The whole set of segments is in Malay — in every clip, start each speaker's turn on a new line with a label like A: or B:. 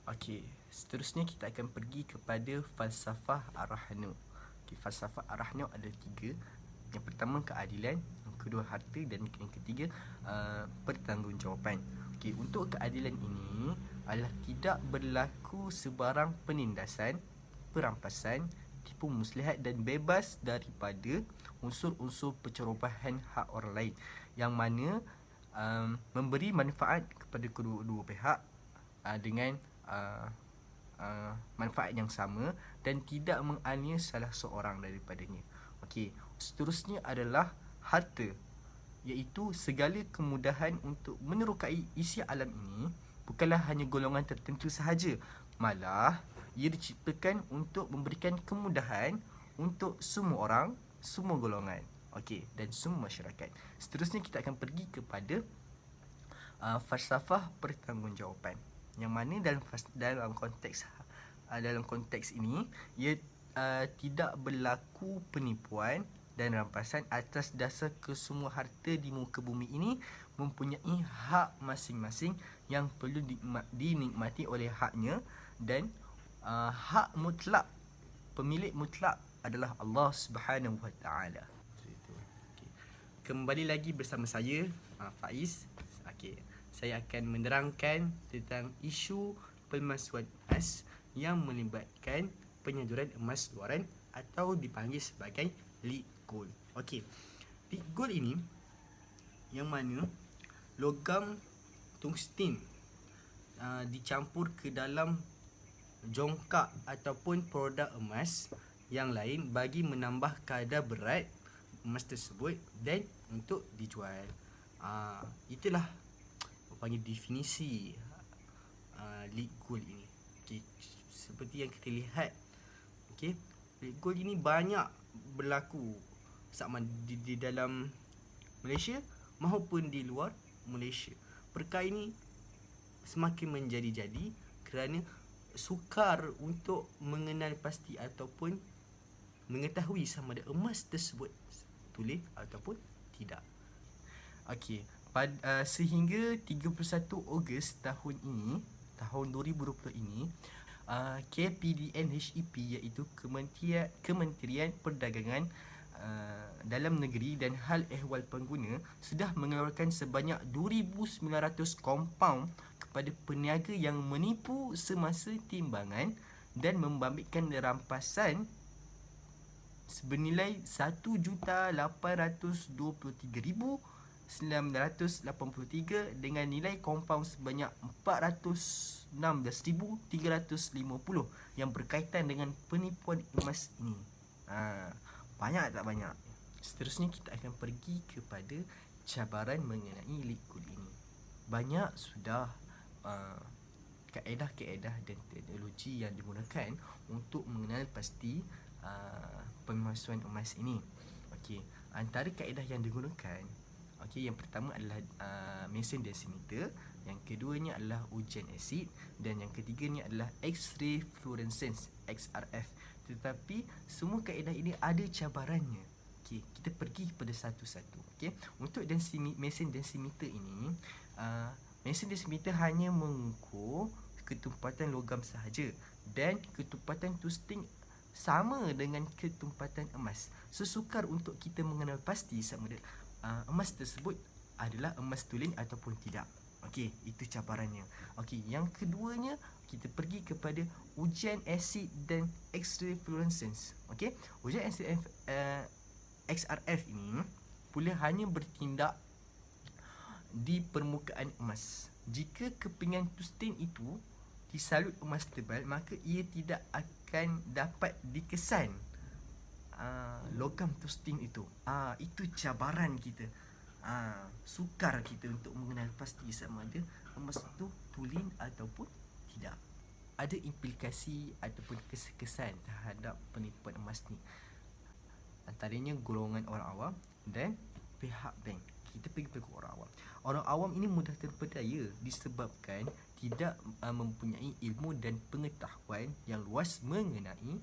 A: Okey, seterusnya kita akan pergi kepada falsafah Ar-Rahnu. Okey, falsafah Ar-Rahnu ada 3. Yang pertama keadilan, yang kedua harta dan yang ketiga pertanggungjawapan. Okey, untuk keadilan ini adalah tidak berlaku sebarang penindasan, perampasan, tipu muslihat dan bebas daripada unsur-unsur pencerobohan hak orang lain yang mana memberi manfaat kepada kedua-dua pihak dengan manfaat yang sama dan tidak menganiaya salah seorang daripadanya. Okey, seterusnya adalah harta, iaitu segala kemudahan untuk menerokai isi alam ini bukanlah hanya golongan tertentu sahaja, malah ia diciptakan untuk memberikan kemudahan untuk semua orang, semua golongan. Okey, dan semua masyarakat. Seterusnya kita akan pergi kepada falsafah pertanggungjawapan, yang mana dalam konteks ini ia tidak berlaku penipuan dan rampasan atas dasar kesemua harta di muka bumi ini mempunyai hak masing-masing yang perlu dinikmati oleh haknya, dan hak mutlak, pemilik mutlak adalah Allah Subhanahu Wa Taala. Okay. Kembali lagi bersama saya Faiz. Okey, saya akan menerangkan tentang isu pemalsuan emas yang melibatkan penyaluran emas luaran atau dipanggil sebagai lead gold. Okey, lead gold ini yang mana logam tungsten dicampur ke dalam jongkak ataupun produk emas yang lain bagi menambah kadar berat emas tersebut dan untuk dijual. Itulah panggil definisi lead gold ini. Okay, seperti yang kita lihat, okay, lead gold ini banyak berlaku sama di dalam Malaysia maupun di luar Malaysia. Perkara ini semakin menjadi-jadi kerana sukar untuk mengenal pasti ataupun mengetahui sama ada emas tersebut tulis ataupun tidak. Okey, sehingga 31 Ogos tahun 2020 ini, KPDN HEP iaitu Kementerian Perdagangan Dalam Negeri dan Hal Ehwal Pengguna sudah mengeluarkan sebanyak 2,900 kompaun kepada peniaga yang menipu semasa timbangan dan membabitkan rampasan bernilai 1,823,983 dengan nilai kompaun sebanyak 416,350 yang berkaitan dengan penipuan emas ini. Banyak tak banyak? Seterusnya kita akan pergi kepada cabaran mengenai lead gold ini. Banyak sudah kaedah-kaedah dan teknologi yang digunakan untuk mengenal pasti pemalsuan emas ini. Okey, antara kaedah yang digunakan, okey, yang pertama adalah mesin densimeter, yang keduanya adalah ujian asid dan yang ketiganya adalah X-ray fluorescence XRF. Tetapi semua kaedah ini ada cabarannya. Okey, kita pergi kepada satu-satu. Okey, untuk mesin densimeter ini, mesin densimeter hanya mengukur ketumpatan logam sahaja dan ketumpatan tungsten sama dengan ketumpatan emas. Sesukar untuk kita mengenal pasti sama ada emas tersebut adalah emas tulen ataupun tidak. Okey, itu cabarannya. Okey, yang keduanya kita pergi kepada ujian asid dan X-ray fluorescence. Okey, ujian asid XRF ini pula hanya bertindak di permukaan emas. Jika kepingan tungsten itu disalut emas tebal, maka ia tidak akan dapat dikesan logam tungsten itu. Itu cabaran kita. Sukar kita untuk mengenal pasti sama ada emas itu tulen ataupun tidak. Ada implikasi ataupun kesan terhadap penipuan emas ni, antaranya golongan orang awam dan pihak bank. Kita pergi ke orang awam. Orang awam ini mudah terpedaya disebabkan tidak mempunyai ilmu dan pengetahuan yang luas mengenai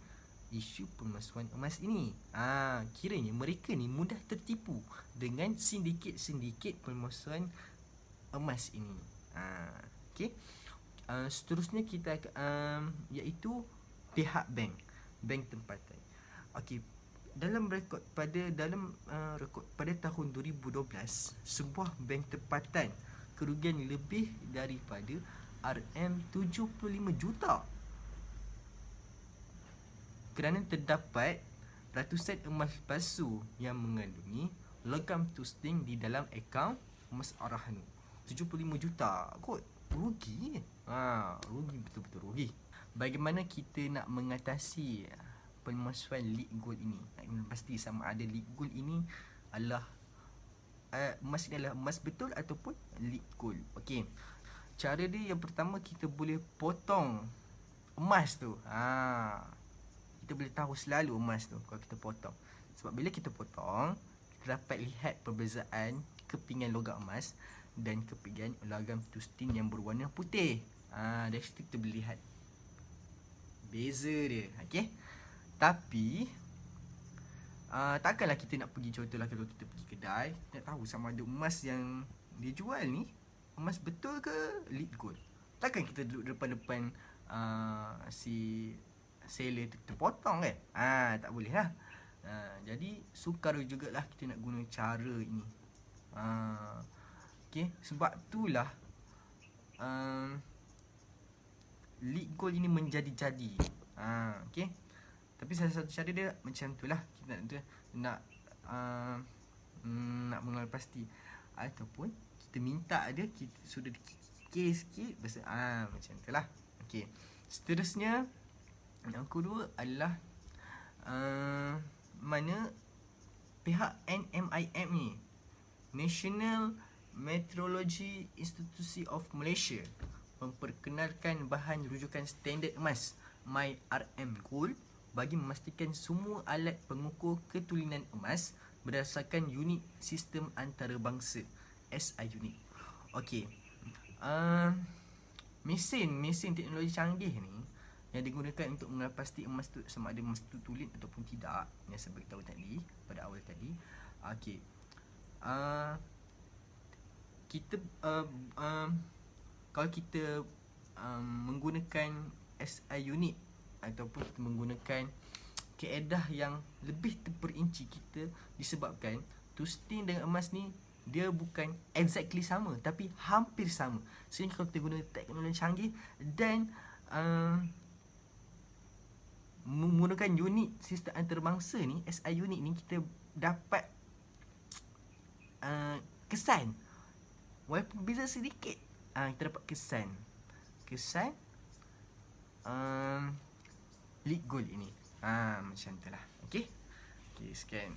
A: isu pemalsuan emas ini. Kiranya mereka ni mudah tertipu dengan sindiket-sindiket pemalsuan emas ini. Okey. Seterusnya kita iaitu pihak bank tempatan. Okey, dalam rekod pada tahun 2012, sebuah bank tempatan kerugian lebih daripada RM75 juta kerana terdapat ratusan emas palsu yang mengandungi logam tusting di dalam akaun emas Arahnu. 75 juta kot, rugi. Rugi, betul-betul rugi. Bagaimana kita nak mengatasi pemalsuan lead gold ini? Pasti sama ada lead gold ini adalah emas ni adalah emas betul ataupun lead gold. Okey. Cara dia yang pertama, kita boleh potong emas tu. Kita boleh tahu selalu emas tu kalau kita potong. Sebab bila kita potong, kita dapat lihat perbezaan kepingan logam emas dan kepingan logam tustin yang berwarna putih. Dari situ kita boleh lihat beza dia. Okey. Tapi takkanlah kita nak pergi, contohlah kalau kita pergi kedai, kita nak tahu sama ada emas yang dia jual ni emas betul ke lead gold. Takkan kita duduk depan-depan si seller tu kita potong kan? Tak boleh lah. Jadi sukar jugalah kita nak guna cara ini. Okay, sebab itulah lead gold ini menjadi-jadi. Okay. Tapi salah satu cara dia macam tu lah. Kita nak mengenal pasti, ataupun kita minta dia, kita sudah dikikir sikit macam tu lah. Okay. Seterusnya, yang kedua adalah mana pihak NMIM ni, National Metrology Institute of Malaysia, memperkenalkan bahan rujukan standard emas MyRM Gold bagi memastikan semua alat pengukur ketulinan emas berdasarkan unit sistem antarabangsa SI unit. Okey. Mesin teknologi canggih ni yang digunakan untuk mengenal pasti emas tu sama ada emas tu tulen ataupun tidak, yang saya beritahu tadi pada awal tadi. Okey. Kita kalau kita menggunakan SI unit ataupun kita menggunakan kaedah yang lebih terperinci kita, disebabkan tustin dengan emas ni dia bukan exactly sama tapi hampir sama. Sehingga kalau kita guna teknologi canggih dan menggunakan unit sistem antarabangsa ni, SI unit ni, kita dapat kesan walaupun beza sedikit, kita dapat kesan lead gold ini. Macam tu lah. Okay, sekian.